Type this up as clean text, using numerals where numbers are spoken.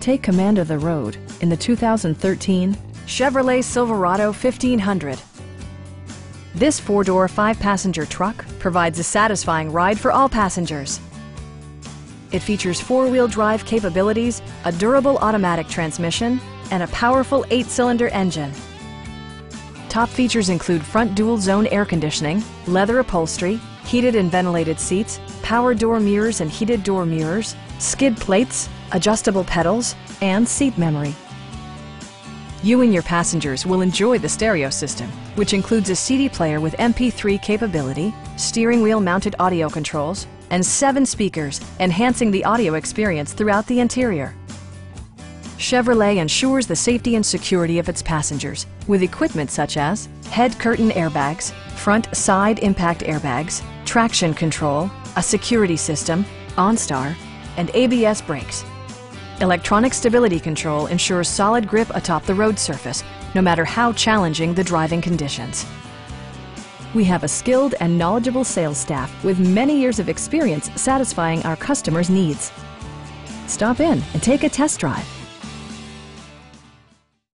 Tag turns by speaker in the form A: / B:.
A: Take command of the road in the 2013 Chevrolet Silverado 1500. This four-door, five-passenger truck provides a satisfying ride for all passengers. It features four-wheel drive capabilities, a durable automatic transmission, and a powerful 8-cylinder engine. Top features include front dual-zone air conditioning, leather upholstery, heated and ventilated seats, power door mirrors and heated door mirrors, skid plates, adjustable pedals, and seat memory. You and your passengers will enjoy the stereo system, which includes a CD player with MP3 capability, steering wheel mounted audio controls, and 7 speakers, enhancing the audio experience throughout the interior. Chevrolet ensures the safety and security of its passengers with equipment such as head curtain airbags, front side impact airbags, traction control, a security system, OnStar, and ABS brakes. Electronic stability control ensures solid grip atop the road surface, no matter how challenging the driving conditions. We have a skilled and knowledgeable sales staff with many years of experience satisfying our customers' needs. Stop in and take a test drive.